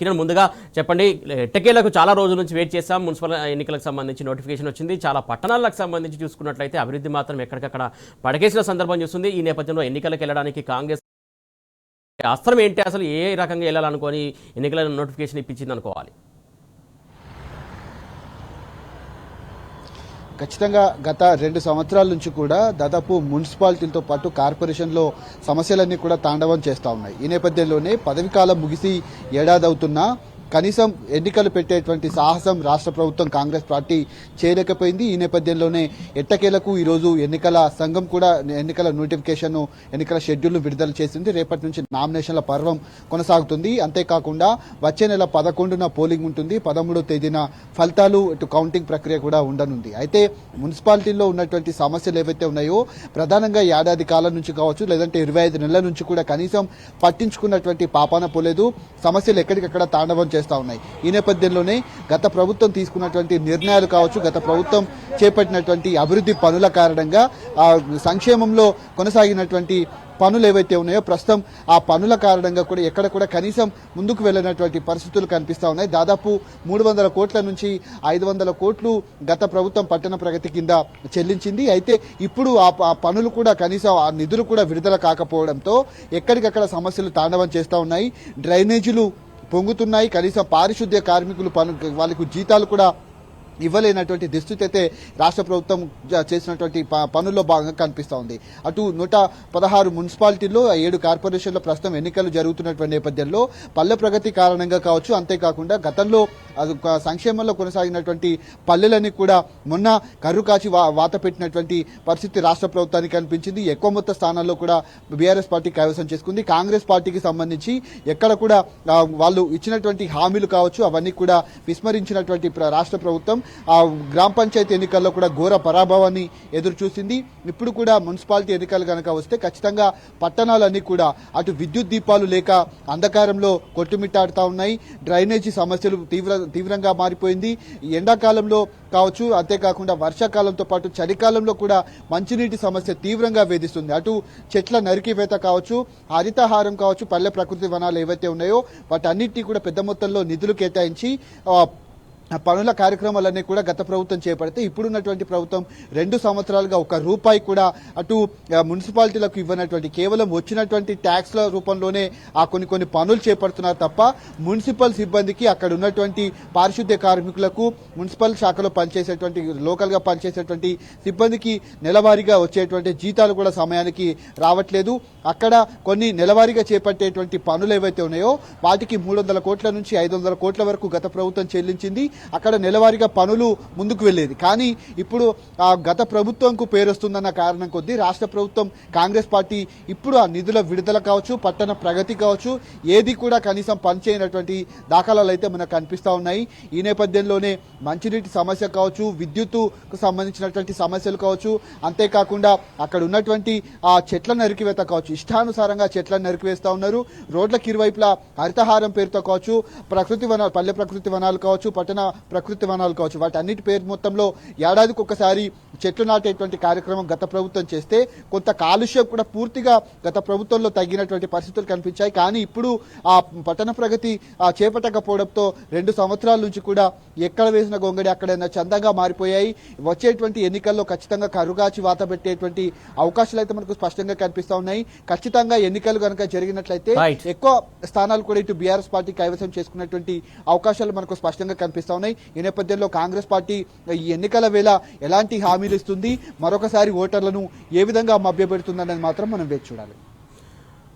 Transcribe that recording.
కిరణ్ ముందుగా చెప్పండి, ఎట్టకేలకు చాలా రోజుల నుంచి వెయిట్ చేస్తాం. మున్సిపల్ ఎన్నికలకు సంబంధించి నోటిఫికేషన్ వచ్చింది. చాలా పట్టణాలకు సంబంధించి చూసుకున్నట్లయితే అభివృద్ధి మాత్రం ఎక్కడికక్కడ పడకేసిన సందర్భం చూస్తుంది. ఈ నేపథ్యంలో ఎన్నికలకు వెళ్ళడానికి కాంగ్రెస్ అస్త్రం ఏంటి, అసలు ఏ రకంగా వెళ్ళాలనుకొని ఎన్నికల నోటిఫికేషన్ ఇప్పించింది అనుకోవాలి? ఖచ్చితంగా గత 2 సంవత్సరాల నుంచి కూడా దాదాపు మున్సిపాలిటీలతో పాటు కార్పొరేషన్లో సమస్యలన్నీ కూడా తాండవం చేస్తూ ఉన్నాయి. ఈ నేపథ్యంలోనే పదవి కాలం ముగిసి ఏడాది అవుతున్నా కనీసం ఎన్నికలు పెట్టేటువంటి సాహసం రాష్ట్ర ప్రభుత్వం కాంగ్రెస్ పార్టీ చేయలేకపోయింది. ఈ నేపథ్యంలోనే ఎట్టకేలకు ఈరోజు ఎన్నికల సంఘం కూడా ఎన్నికల నోటిఫికేషన్, ఎన్నికల షెడ్యూల్ను విడుదల చేసింది. రేపటి నుంచి నామినేషన్ల పర్వం కొనసాగుతుంది. అంతేకాకుండా వచ్చే నెల 11న పోలింగ్ ఉంటుంది. 13వ తేదీన ఫలితాలు ఇటు కౌంటింగ్ ప్రక్రియ కూడా ఉండనుంది. అయితే మున్సిపాలిటీల్లో ఉన్నటువంటి సమస్యలు ఏవైతే ఉన్నాయో ప్రధానంగా ఏడాది కాలం నుంచి కావచ్చు, లేదంటే 25 నెలల నుంచి కూడా కనీసం పట్టించుకున్నటువంటి పాపాన పోలేదు. సమస్యలు ఎక్కడికక్కడ తాండవం చేస్తా ఉన్నాయి. ఈ నేపథ్యంలోనే గత ప్రభుత్వం తీసుకున్నటువంటి నిర్ణయాలు కావచ్చు, గత ప్రభుత్వం చేపట్టినటువంటి అభివృద్ధి పనుల కారణంగా సంక్షేమంలో కొనసాగినటువంటి పనులు ఏవైతే ఉన్నాయో ప్రస్తుతం ఆ పనుల కారణంగా కూడా ఎక్కడ కూడా కనీసం ముందుకు వెళ్ళినటువంటి పరిస్థితులు కనిపిస్తూ ఉన్నాయి. దాదాపు 300 కోట్ల నుంచి 500 కోట్లు గత ప్రభుత్వం పట్టణ ప్రగతి కింద చెల్లించింది. అయితే ఇప్పుడు ఆ పనులు కూడా కనీసం ఆ నిధులు కూడా విడుదల కాకపోవడంతో ఎక్కడికక్కడ సమస్యలు తాండవం చేస్తూ ఉన్నాయి. డ్రైనేజీలు పొంగుతున్నాయి. కనీసం పారిశుద్ధ్య కార్మికులు వాళ్ళకు జీతాలు కూడా ఇవ్వలేనటువంటి దుస్థితి అయితే రాష్ట్ర ప్రభుత్వం చేసినటువంటి పనుల్లో భాగంగా కనిపిస్తూ ఉంది. అటు 116 మున్సిపాలిటీల్లో 7 కార్పొరేషన్లో ప్రస్తుతం ఎన్నికలు జరుగుతున్నటువంటి నేపథ్యంలో పల్లె ప్రగతి కారణంగా కావచ్చు, అంతేకాకుండా గతంలో సంక్షేమంలో కొనసాగినటువంటి పల్లెలని కూడా మొన్న కర్రు కాచి వాత పెట్టినటువంటి పరిస్థితి రాష్ట్ర ప్రభుత్వానికి కనిపించింది. ఎక్కువ మొత్తం స్థానాల్లో కూడా బీఆర్ఎస్ పార్టీ కైవసం చేసుకుంది. కాంగ్రెస్ పార్టీకి సంబంధించి ఎక్కడ కూడా వాళ్ళు ఇచ్చినటువంటి హామీలు కావచ్చు అవన్నీ కూడా విస్మరించినటువంటి రాష్ట్ర ప్రభుత్వం గ్రామ పంచాయతీ ఎన్నికల్లో కూడా ఘోర పరాభవాన్ని ఎదురు చూసింది. ఇప్పుడు కూడా మున్సిపాలిటీ ఎన్నికలు కనుక వస్తే ఖచ్చితంగా పట్టణాలన్నీ కూడా అటు విద్యుత్ దీపాలు లేక అంధకారంలో కొట్టుమిట్టాడుతూ ఉన్నాయి. డ్రైనేజీ సమస్యలు తీవ్రంగా మారిపోయింది. ఎండాకాలంలో కావచ్చు, అంతేకాకుండా వర్షాకాలంతో పాటు చలికాలంలో కూడా మంచినీటి సమస్య తీవ్రంగా వేధిస్తుంది. అటు చెట్ల నరికివేత కావచ్చు, హరితహారం కావచ్చు, పల్లె ప్రకృతి వనాలు ఏవైతే ఉన్నాయో వాటన్నిటినీ కూడా పెద్ద మొత్తంలో నిధులు కేటాయించి పనుల కార్యక్రమాలన్నీ కూడా గత ప్రభుత్వం చేపడితే ఇప్పుడున్నటువంటి ప్రభుత్వం 2 సంవత్సరాలుగా ₹1 కూడా అటు మున్సిపాలిటీలకు ఇవ్వనటువంటి కేవలం వచ్చినటువంటి ట్యాక్స్ల రూపంలోనే కొన్ని పనులు చేపడుతున్నారు తప్ప మున్సిపల్ సిబ్బందికి అక్కడ ఉన్నటువంటి పారిశుద్ధ్య కార్మికులకు మున్సిపల్ శాఖలో పనిచేసేటువంటి లోకల్గా పనిచేసేటువంటి సిబ్బందికి నెలవారీగా వచ్చేటువంటి జీతాలు కూడా సమయానికి రావట్లేదు. అక్కడ కొన్ని నెలవారీగా చేపట్టేటువంటి పనులు ఏవైతే ఉన్నాయో వాటికి 300 కోట్ల నుంచి 500 కోట్ల వరకు గత ప్రభుత్వం చెల్లించింది. అక్కడ నెలవారీగా పనులు ముందుకు వెళ్లేది. కానీ ఇప్పుడు గత ప్రభుత్వంకు పేరొస్తుందన్న కారణం కొద్దీ రాష్ట్ర ప్రభుత్వం కాంగ్రెస్ పార్టీ ఇప్పుడు ఆ నిధుల విడుదల కావచ్చు, పట్టణ ప్రగతి కావచ్చు, ఏది కూడా కనీసం పనిచేయనటువంటి దాఖలాలు అయితే మనకు కనిపిస్తూ ఉన్నాయి. ఈ నేపథ్యంలోనే మంచినీటి సమస్య కావచ్చు, విద్యుత్తుకు సంబంధించినటువంటి సమస్యలు కావచ్చు, అంతేకాకుండా అక్కడ ఉన్నటువంటి ఆ చెట్ల నరికివేత కావచ్చు, ఇష్టానుసారంగా చెట్లను నరికివేస్తూ ఉన్నారు. రోడ్లకు ఇరువైపులా హరితహారం పేరుతో కావచ్చు, ప్రకృతి వనాలు, పల్లె ప్రకృతి వనాలు కావచ్చు, పట్టణ ప్రకృతి వనాలు కావచ్చు, వాటన్నిటి పేరు మొత్తంలో ఏడాదికి ఒకసారి చెట్లు నాటేటువంటి కార్యక్రమం గత ప్రభుత్వం చేస్తే కొంత కాలుష్యం కూడా పూర్తిగా గత ప్రభుత్వంలో తగ్గినటువంటి పరిస్థితులు కనిపించాయి. కానీ ఇప్పుడు ఆ పట్టణ ప్రగతి చేపట్టకపోవడంతో 2 సంవత్సరాల నుంచి కూడా ఎక్కడ వేసిన గొంగడి అక్కడైనా చందంగా మారిపోయాయి. వచ్చేటువంటి ఎన్నికల్లో ఖచ్చితంగా కరుగాచి వాత పెట్టేటువంటి అవకాశాలు అయితే మనకు స్పష్టంగా కనిపిస్తా ఉన్నాయి. ఖచ్చితంగా ఎన్నికలు కనుక జరిగినట్లయితే ఎక్కువ స్థానాలు కూడా ఇటు బీఆర్ఎస్ పార్టీ కైవసం చేసుకున్నటువంటి అవకాశాలు మనకు స్పష్టంగా కనిపిస్తా ఉన్నాయి. ఈ నేపథ్యంలో కాంగ్రెస్ పార్టీ ఈ ఎన్నికల వేళ ఎలాంటి హామీలు ఇస్తుంది, మరొకసారి ఓటర్లను ఏ విధంగా మభ్యపెడుతుందనేది మాత్రం మనం వేచి చూడాలి.